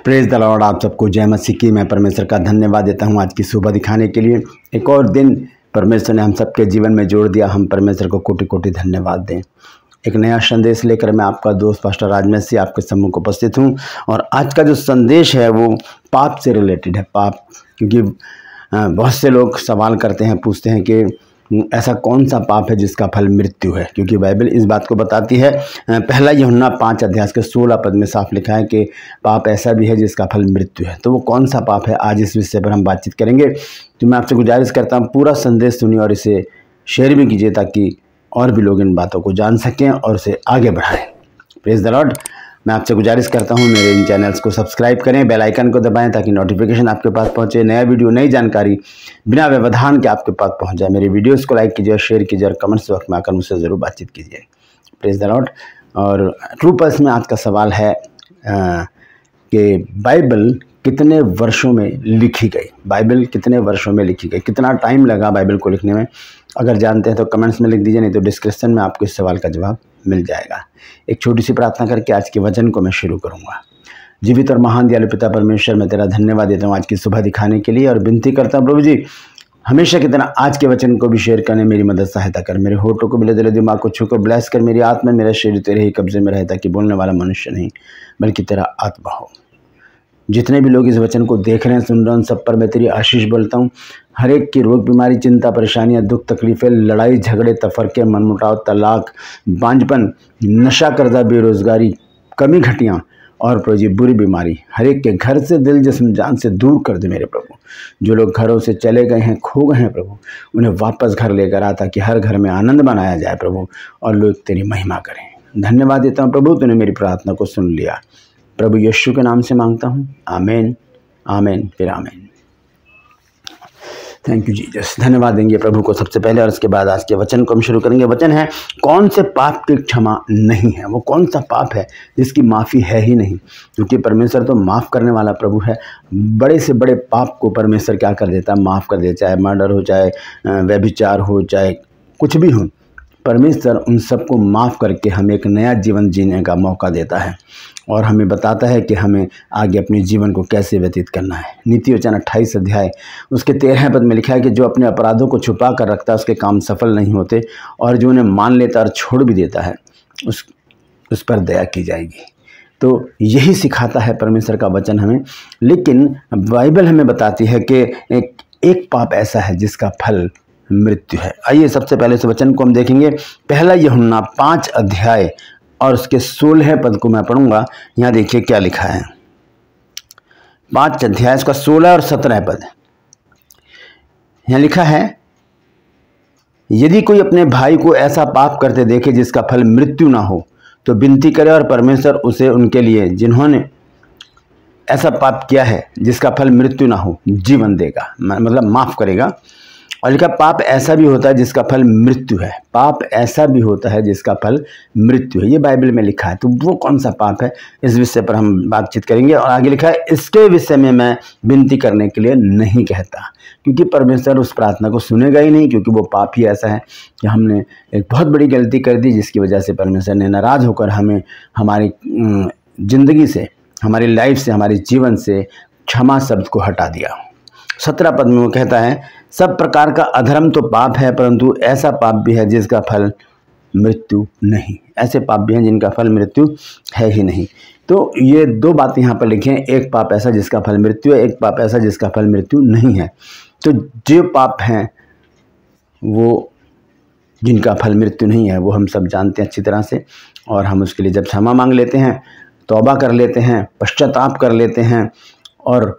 Praise the Lord. आप सबको जय मसीह की। मैं परमेश्वर का धन्यवाद देता हूं आज की सुबह दिखाने के लिए। एक और दिन परमेश्वर ने हम सबके जीवन में जोड़ दिया। हम परमेश्वर को कोटि कोटि धन्यवाद दें। एक नया संदेश लेकर मैं आपका दोस्त पास्टर राजमेश आपके सम्मुख उपस्थित हूं। और आज का जो संदेश है वो पाप से रिलेटेड है। पाप, क्योंकि बहुत से लोग सवाल करते हैं, पूछते हैं कि ऐसा कौन सा पाप है जिसका फल मृत्यु है। क्योंकि बाइबल इस बात को बताती है। पहला यूहन्ना 5 अध्याय के 16 पद में साफ लिखा है कि पाप ऐसा भी है जिसका फल मृत्यु है। तो वो कौन सा पाप है, आज इस विषय पर हम बातचीत करेंगे। तो मैं आपसे गुजारिश करता हूँ पूरा संदेश सुनिए और इसे शेयर भी कीजिए ताकि और भी लोग इन बातों को जान सकें और उसे आगे बढ़ाएं। Praise the Lord. मैं आपसे गुजारिश करता हूं मेरे इन चैनल्स को सब्सक्राइब करें, बेल आइकन को दबाएं ताकि नोटिफिकेशन आपके पास पहुंचे। नया वीडियो, नई जानकारी बिना व्यवधान के आपके पास पहुंच जाए। मेरी वीडियोस को लाइक कीजिए और शेयर कीजिए और कमेंट्स वक्त में आकर मुझसे ज़रूर बातचीत कीजिए। Praise the Lord. और ट्रू पल्स में आज का सवाल है कि बाइबल कितने वर्षों में लिखी गई। बाइबल कितने वर्षों में लिखी गई, कितना टाइम लगा बाइबल को लिखने में। अगर जानते हैं तो कमेंट्स में लिख दीजिए, नहीं तो डिस्क्रिप्शन में आपको इस सवाल का जवाब मिल जाएगा। एक छोटी सी प्रार्थना करके आज के वचन को मैं शुरू करूंगा। जीवित और महान दयालु पिता परमेश्वर, मैं तेरा धन्यवाद देता हूँ आज की सुबह दिखाने के लिए और विनती करता हूँ प्रभु जी, हमेशा की तरह आज के वचन को भी शेयर करने मेरी मदद सहायता कर। मेरे होठों को, दिल दिमाग को छूकर ब्लेस कर। मेरी आत्मा, मेरा शरीर तेरे ही कब्जे में रहे ताकि बोलने वाला मनुष्य नहीं बल्कि तेरा आत्मा हो। जितने भी लोग इस वचन को देख रहे हैं, सुन रहे हैं, उन सब पर मैं तेरी आशीष बोलता हूँ। हर एक की रोग, बीमारी, चिंता, परेशानियाँ, दुख, तकलीफ़ें, लड़ाई झगड़े, तफरके, मनमुटाव, तलाक, बांझपन, नशा, कर्जा, बेरोजगारी, कमी घटियाँ और प्रभु जी बुरी बीमारी हर एक के घर से, दिल, जिस्म, जान से दूर कर दे मेरे प्रभु। जो लोग घरों से चले गए हैं, खो गए हैं प्रभु, उन्हें वापस घर लेकर आ ताकि हर घर में आनंद मनाया जाए प्रभु और लोग तेरी महिमा करें। धन्यवाद देता हूँ प्रभु, तूने मेरी प्रार्थना को सुन लिया। प्रभु यीशु के नाम से मांगता हूँ, आमीन, आमीन, फिर आमीन। Thank you Jesus. धन्यवाद देंगे प्रभु को सबसे पहले और उसके बाद आज के वचन को हम शुरू करेंगे। वचन है, कौन से पाप की क्षमा नहीं है। वो कौन सा पाप है जिसकी माफ़ी है ही नहीं, क्योंकि परमेश्वर तो माफ़ करने वाला प्रभु है। बड़े से बड़े पाप को परमेश्वर क्या कर देता है, माफ़ कर देता। चाहे मर्डर हो, चाहे व्यभिचार हो, चाहे कुछ भी हो, परमेश्वर उन सबको माफ़ करके हमें एक नया जीवन जीने का मौका देता है और हमें बताता है कि हमें आगे अपने जीवन को कैसे व्यतीत करना है। नीति वचन 28 अध्याय उसके 13 पद में लिखा है कि जो अपने अपराधों को छुपा कर रखता है उसके काम सफल नहीं होते, और जो उन्हें मान लेता और छोड़ भी देता है उस पर दया की जाएगी। तो यही सिखाता है परमेश्वर का वचन हमें। लेकिन बाइबल हमें बताती है कि एक पाप ऐसा है जिसका फल मृत्यु है। आइए सबसे पहले इस वचन को हम देखेंगे। पहला यूहन्ना 5 अध्याय और उसके 16 पद को मैं पढ़ूंगा। यहाँ देखिए क्या लिखा है। 5 अध्याय उसका 16 और 17 पद। यहाँ लिखा है, यदि कोई अपने भाई को ऐसा पाप करते देखे जिसका फल मृत्यु ना हो तो विनती करे और परमेश्वर उसे उनके लिए जिन्होंने ऐसा पाप किया है जिसका फल मृत्यु ना हो जीवन देगा, मतलब माफ करेगा। और लिखा, पाप ऐसा भी होता है जिसका फल मृत्यु है। पाप ऐसा भी होता है जिसका फल मृत्यु है, ये बाइबल में लिखा है। तो वो कौन सा पाप है, इस विषय पर हम बातचीत करेंगे। और आगे लिखा है, इसके विषय में मैं विनती करने के लिए नहीं कहता, क्योंकि परमेश्वर उस प्रार्थना को सुनेगा ही नहीं, क्योंकि वो पाप ही ऐसा है कि हमने एक बहुत बड़ी गलती कर दी जिसकी वजह से परमेश्वर ने नाराज़ होकर हमें हमारी ज़िंदगी से, हमारी लाइफ से, हमारे जीवन से क्षमा शब्द को हटा दिया। 17 पद में वो कहता है, सब प्रकार का अधर्म तो पाप है, परंतु ऐसा पाप भी है जिसका फल मृत्यु नहीं। ऐसे पाप भी हैं जिनका फल मृत्यु है ही नहीं। तो ये दो बातें यहाँ पर लिखी हैं, एक पाप ऐसा जिसका फल मृत्यु है, एक पाप ऐसा जिसका फल मृत्यु नहीं है। तो जो पाप हैं वो जिनका फल मृत्यु नहीं है वो हम सब जानते हैं अच्छी तरह से, और हम उसके लिए जब क्षमा मांग लेते हैं, तौबा कर लेते हैं, पश्चाताप कर लेते हैं और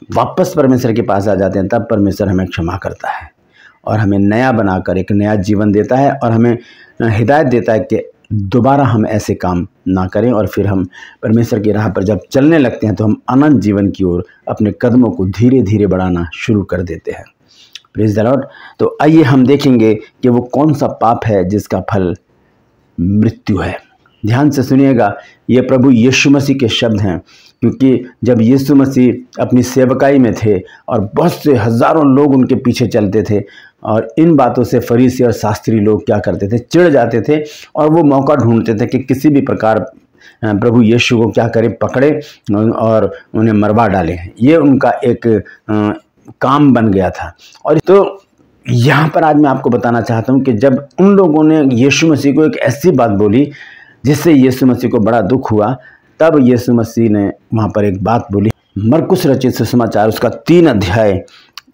वापस परमेश्वर के पास आ जाते हैं, तब परमेश्वर हमें क्षमा करता है और हमें नया बनाकर एक नया जीवन देता है और हमें हिदायत देता है कि दोबारा हम ऐसे काम ना करें। और फिर हम परमेश्वर की राह पर जब चलने लगते हैं तो हम अनंत जीवन की ओर अपने कदमों को धीरे धीरे बढ़ाना शुरू कर देते हैं। Praise the Lord. तो आइए हम देखेंगे कि वो कौन सा पाप है जिसका फल मृत्यु है। ध्यान से सुनिएगा, ये प्रभु यीशु मसीह के शब्द हैं, क्योंकि जब यीशु मसीह अपनी सेवकाई में थे और बहुत से हज़ारों लोग उनके पीछे चलते थे, और इन बातों से फरीसी और शास्त्री लोग क्या करते थे, चिढ़ जाते थे और वो मौका ढूंढते थे कि किसी भी प्रकार प्रभु यीशु को क्या करें, पकड़े और उन्हें मरवा डाले। ये उनका एक काम बन गया था। और तो यहाँ पर आज मैं आपको बताना चाहता हूँ कि जब उन लोगों ने यीशु मसीह को एक ऐसी बात बोली जिससे यीशु मसीह को बड़ा दुख हुआ, तब यीशु मसीह ने वहाँ पर एक बात बोली। मरकुस रचित सुसमाचार उसका 3 अध्याय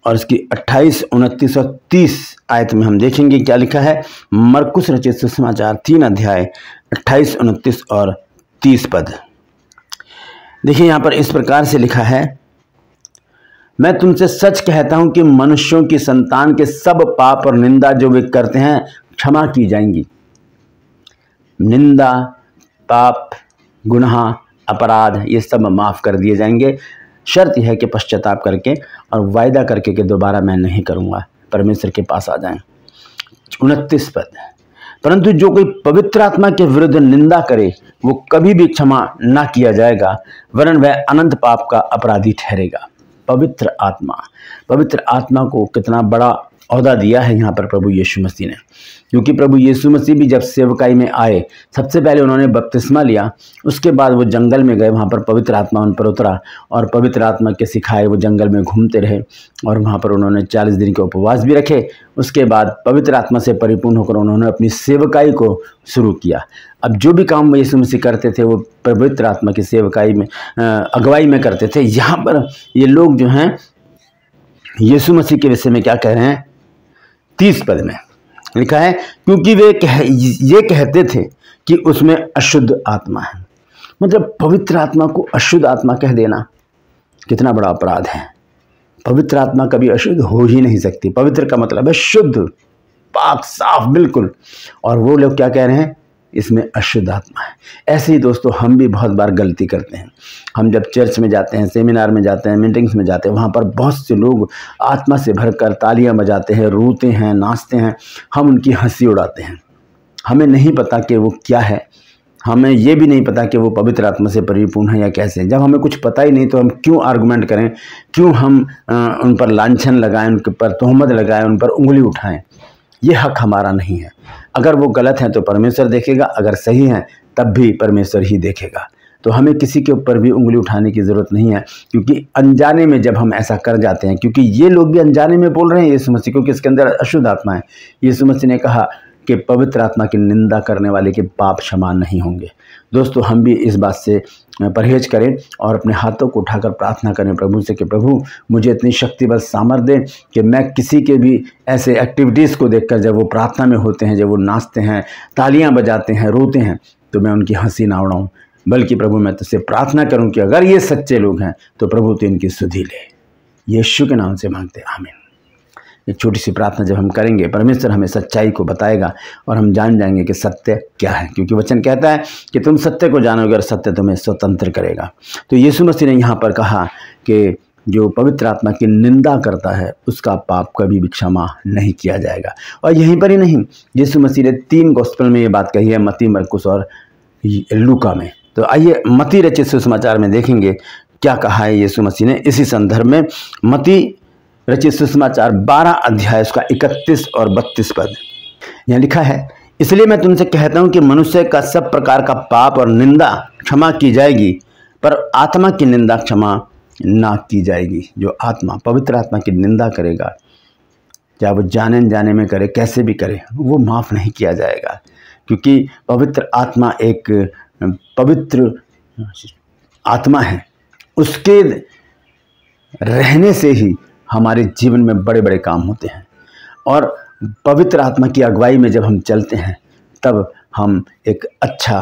और इसकी 28, 29 और 30 आयत में हम देखेंगे क्या लिखा है। मरकुस रचित सुसमाचार 3 अध्याय 28, 29 और 30 पद। देखिए यहाँ पर इस प्रकार से लिखा है, मैं तुमसे सच कहता हूं कि मनुष्यों की संतान के सब पाप और निंदा जो वे करते हैं क्षमा की जाएंगी। निंदा, पाप, गुनाह, अपराध ये सब माफ़ कर दिए जाएंगे। शर्त यह है कि पश्चाताप करके और वायदा करके कि दोबारा मैं नहीं करूँगा, परमेश्वर के पास आ जाएं। 29 पद, परंतु जो कोई पवित्र आत्मा के विरुद्ध निंदा करे वो कभी भी क्षमा ना किया जाएगा, वरन वह अनंत पाप का अपराधी ठहरेगा। पवित्र आत्मा को कितना बड़ा ओहदा दिया है यहाँ पर प्रभु यीशु मसीह ने, क्योंकि प्रभु यीशु मसीह भी जब सेवकाई में आए सबसे पहले उन्होंने बपतिस्मा लिया, उसके बाद वो जंगल में गए, वहाँ पर पवित्र आत्मा उन पर उतरा और पवित्र आत्मा के सिखाए वो जंगल में घूमते रहे और वहाँ पर उन्होंने 40 दिन के उपवास भी रखे। उसके बाद पवित्र आत्मा से परिपूर्ण होकर उन्होंने अपनी सेवकाई को शुरू किया। अब जो भी काम यीशु मसीह करते थे वो पवित्र आत्मा की सेवकाई में अगुवाई में करते थे। यहाँ पर ये लोग जो हैं यीशु मसीह के विषय में क्या कह रहे हैं, 30 पद में लिखा है, क्योंकि वे ये कहते थे कि उसमें अशुद्ध आत्मा है। मतलब पवित्र आत्मा को अशुद्ध आत्मा कह देना कितना बड़ा अपराध है। पवित्र आत्मा कभी अशुद्ध हो ही नहीं सकती। पवित्र का मतलब है शुद्ध, पाक, साफ बिल्कुल। और वो लोग क्या कह रहे हैं, इसमें अशुद्ध आत्मा है। ऐसे ही दोस्तों हम भी बहुत बार गलती करते हैं। हम जब चर्च में जाते हैं, सेमिनार में जाते हैं, मीटिंग्स में जाते हैं, वहाँ पर बहुत से लोग आत्मा से भरकर तालियां बजाते हैं, रोते हैं, नाचते हैं, हम उनकी हंसी उड़ाते हैं। हमें नहीं पता कि वो क्या है, हमें ये भी नहीं पता कि वो पवित्र आत्मा से परिपूर्ण है या कैसे। जब हमें कुछ पता ही नहीं तो हम क्यों आर्गुमेंट करें, क्यों हम उन पर लांछन लगाएं, उनके पर तोहमत लगाएं, उन पर उंगली उठाएं। ये हक हमारा नहीं है। अगर वो गलत है तो परमेश्वर देखेगा, अगर सही है तब भी परमेश्वर ही देखेगा। तो हमें किसी के ऊपर भी उंगली उठाने की ज़रूरत नहीं है, क्योंकि अनजाने में जब हम ऐसा कर जाते हैं, क्योंकि ये लोग भी अनजाने में बोल रहे हैं यीशु मसीह को कि इसके अंदर अशुद्ध आत्मा है। यीशु मसीह ने कहा कि पवित्र आत्मा की निंदा करने वाले के पाप क्षमा नहीं होंगे। दोस्तों हम भी इस बात से परहेज करें और अपने हाथों को उठाकर प्रार्थना करें प्रभु से कि प्रभु मुझे इतनी शक्ति बल सामर्थ्य दें कि मैं किसी के भी ऐसे एक्टिविटीज़ को देखकर, जब वो प्रार्थना में होते हैं, जब वो नाचते हैं, तालियां बजाते हैं, रोते हैं, तो मैं उनकी हंसी ना उड़ाऊँ, बल्कि प्रभु मैं तुझसे प्रार्थना करूं कि अगर ये सच्चे लोग हैं तो प्रभु तो इनकी सुधि ले। यीशु के नाम से मांगते हैं, आमीन। एक छोटी सी प्रार्थना जब हम करेंगे, परमेश्वर हमें सच्चाई को बताएगा और हम जान जाएंगे कि सत्य क्या है, क्योंकि वचन कहता है कि तुम सत्य को जानोगे और सत्य तुम्हें स्वतंत्र करेगा। तो यीशु मसीह ने यहाँ पर कहा कि जो पवित्र आत्मा की निंदा करता है उसका पाप कभी भी क्षमा नहीं किया जाएगा। और यहीं पर ही नहीं, यीशु मसीह ने 3 गोस्पेल में ये बात कही है, मत्ती, मरकुस और लूका में। तो आइए मत्ती रचित सुसमाचार में देखेंगे क्या कहा है यीशु मसीह ने इसी संदर्भ में। मत्ती रचित सुसमाचार 12 अध्याय उसका 31 और 32 पद यहाँ लिखा है, इसलिए मैं तुमसे कहता हूं कि मनुष्य का सब प्रकार का पाप और निंदा क्षमा की जाएगी, पर आत्मा की निंदा क्षमा ना की जाएगी। जो आत्मा, पवित्र आत्मा की निंदा करेगा, चाहे वो जाने जाने में करे, कैसे भी करे, वो माफ़ नहीं किया जाएगा, क्योंकि पवित्र आत्मा एक पवित्र आत्मा है। उसके रहने से ही हमारे जीवन में बड़े बड़े काम होते हैं। और पवित्र आत्मा की अगुवाई में जब हम चलते हैं तब हम एक अच्छा,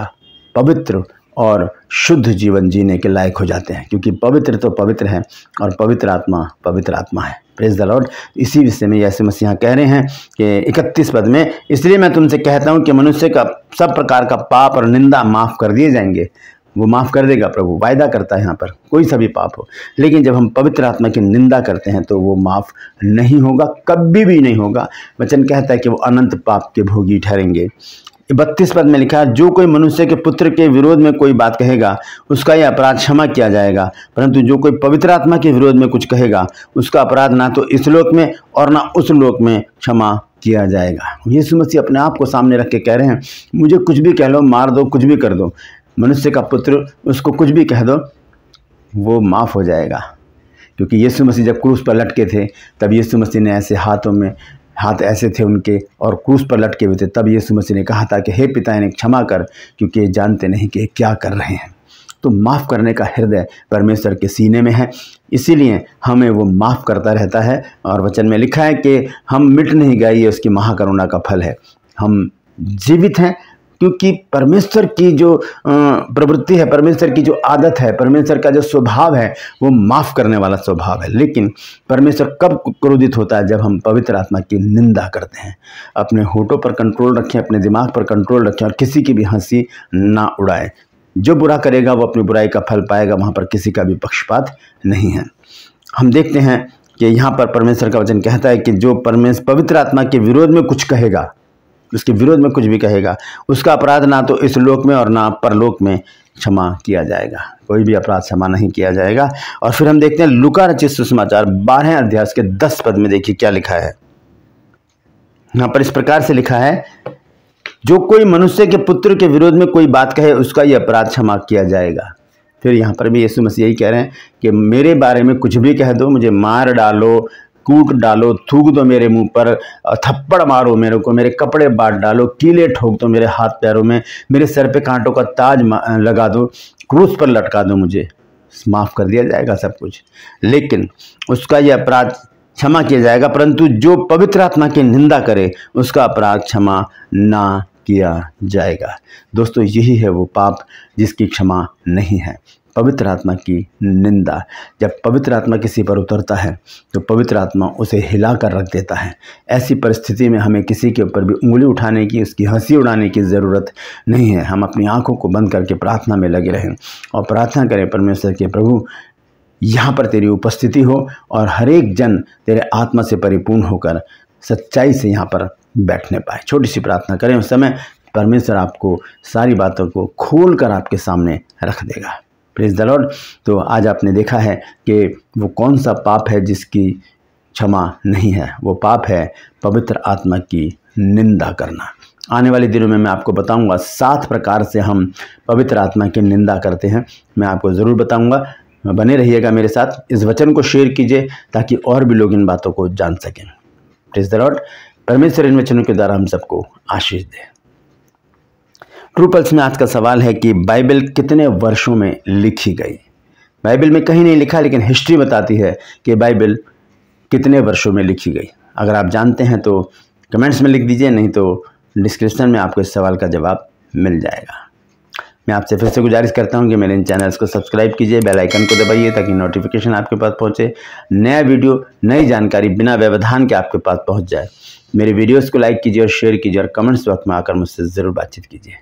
पवित्र और शुद्ध जीवन जीने के लायक हो जाते हैं, क्योंकि पवित्र तो पवित्र है और पवित्र आत्मा है। Praise the Lord. इसी विषय में यीशु मसीह कह रहे हैं कि 31 पद में, इसलिए मैं तुमसे कहता हूं कि मनुष्य का सब प्रकार का पाप और निंदा माफ़ कर दिए जाएंगे। वो माफ़ कर देगा, प्रभु वायदा करता है यहाँ पर, कोई सा भी पाप हो। लेकिन जब हम पवित्र आत्मा की निंदा करते हैं तो वो माफ़ नहीं होगा, कभी भी नहीं होगा। वचन कहता है कि वो अनंत पाप के भोगी ठहरेंगे। 32 पद में लिखा है, जो कोई मनुष्य के पुत्र के विरोध में कोई बात कहेगा उसका यह अपराध क्षमा किया जाएगा, परंतु जो कोई पवित्र आत्मा के विरोध में कुछ कहेगा उसका अपराध ना तो इस लोक में और ना उस लोक में क्षमा किया जाएगा। यीशु मसीह अपने आप को सामने रख के कह रहे हैं, मुझे कुछ भी कह लो, मार दो, कुछ भी कर दो, मनुष्य का पुत्र, उसको कुछ भी कह दो वो माफ़ हो जाएगा। क्योंकि यीशु मसीह जब क्रूस पर लटके थे तब यीशु मसीह ने ऐसे हाथ ऐसे थे उनके और क्रूस पर लटके हुए थे, तब यीशु मसीह ने कहा था कि हे पिता इन्हें क्षमा कर क्योंकि ये जानते नहीं कि ये क्या कर रहे हैं। तो माफ़ करने का हृदय परमेश्वर के सीने में है, इसीलिए हमें वो माफ़ करता रहता है। और वचन में लिखा है कि हम मिट नहीं गए, ये उसकी महाकरुणा का फल है। हम जीवित हैं क्योंकि परमेश्वर की जो प्रवृत्ति है, परमेश्वर की जो आदत है, परमेश्वर का जो स्वभाव है वो माफ़ करने वाला स्वभाव है। लेकिन परमेश्वर कब क्रोधित होता है? जब हम पवित्र आत्मा की निंदा करते हैं। अपने होठों पर कंट्रोल रखें, अपने दिमाग पर कंट्रोल रखें और किसी की भी हंसी ना उड़ाएं। जो बुरा करेगा वो अपनी बुराई का फल पाएगा, वहाँ पर किसी का भी पक्षपात नहीं है। हम देखते हैं कि यहाँ पर परमेश्वर का वचन कहता है कि जो पवित्र आत्मा के विरोध में कुछ कहेगा, उसके विरोध में कुछ भी कहेगा, उसका अपराध ना तो इस लोक में और ना परलोक में क्षमा किया जाएगा। कोई भी अपराध क्षमा नहीं किया जाएगा। और फिर हम देखते हैं लूका रचित सुसमाचार 12 अध्याय के 10 पद में देखिए क्या लिखा है। यहाँ पर इस प्रकार से लिखा है, जो कोई मनुष्य के पुत्र के विरोध में कोई बात कहे उसका यह अपराध क्षमा किया जाएगा। फिर यहाँ पर भी यीशु मसीह यही कह रहे हैं कि मेरे बारे में कुछ भी कह दो, मुझे मार डालो, कूट डालो, थूक दो मेरे मुंह पर, थप्पड़ मारो मेरे को, मेरे कपड़े बांट डालो, कीले ठोक दो मेरे हाथ पैरों में, मेरे सर पे कांटों का ताज लगा दो, क्रूस पर लटका दो, मुझे माफ़ कर दिया जाएगा सब कुछ। लेकिन उसका यह अपराध क्षमा किया जाएगा, परंतु जो पवित्र आत्मा की निंदा करे उसका अपराध क्षमा ना किया जाएगा। दोस्तों, यही है वो पाप जिसकी क्षमा नहीं है, पवित्र आत्मा की निंदा। जब पवित्र आत्मा किसी पर उतरता है तो पवित्र आत्मा उसे हिला कर रख देता है। ऐसी परिस्थिति में हमें किसी के ऊपर भी उंगली उठाने की, उसकी हंसी उड़ाने की ज़रूरत नहीं है। हम अपनी आंखों को बंद करके प्रार्थना में लगे रहें और प्रार्थना करें परमेश्वर के, प्रभु यहाँ पर तेरी उपस्थिति हो और हर एक जन तेरे आत्मा से परिपूर्ण होकर सच्चाई से यहाँ पर बैठने पाए। छोटी सी प्रार्थना करें, उस समय परमेश्वर आपको सारी बातों को खोल कर आपके सामने रख देगा। Praise the Lord. तो आज आपने देखा है कि वो कौन सा पाप है जिसकी क्षमा नहीं है। वो पाप है पवित्र आत्मा की निंदा करना। आने वाले दिनों में मैं आपको बताऊंगा 7 प्रकार से हम पवित्र आत्मा की निंदा करते हैं। मैं आपको ज़रूर बताऊंगा, बने रहिएगा मेरे साथ। इस वचन को शेयर कीजिए ताकि और भी लोग इन बातों को जान सकें। Praise the Lord. परमेश्वर इन वचनों के द्वारा हम सबको आशीष दे। ट्रू पल्स में आज का सवाल है कि बाइबल कितने वर्षों में लिखी गई। बाइबल में कहीं नहीं लिखा, लेकिन हिस्ट्री बताती है कि बाइबल कितने वर्षों में लिखी गई। अगर आप जानते हैं तो कमेंट्स में लिख दीजिए, नहीं तो डिस्क्रिप्शन में आपको इस सवाल का जवाब मिल जाएगा। मैं आपसे फिर से गुजारिश करता हूं कि मेरे इन चैनल्स को सब्सक्राइब कीजिए, बेल आइकन को दबाइए ताकि नोटिफिकेशन आपके पास पहुंचे, नया वीडियो, नई जानकारी बिना व्यवधान के आपके पास पहुंच जाए। मेरे वीडियोस को लाइक कीजिए और शेयर कीजिए और कमेंट्स वक्त में आकर मुझसे ज़रूर बातचीत कीजिए।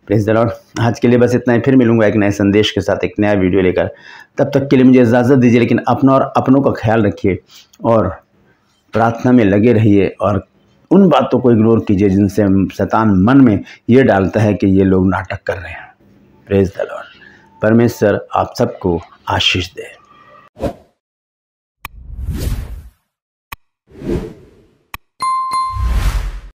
Praise the Lord. आज के लिए बस इतना ही, फिर मिलूंगा एक नए संदेश के साथ, एक नया वीडियो लेकर। तब तक के लिए मुझे इजाज़त दीजिए, लेकिन अपना और अपनों का ख्याल रखिए और प्रार्थना में लगे रहिए और उन बातों को इग्नोर कीजिए जिनसे शैतान मन में ये डालता है कि ये लोग नाटक कर रहे हैं। Praise the Lord. परमेश्वर आप सबको आशीष दे।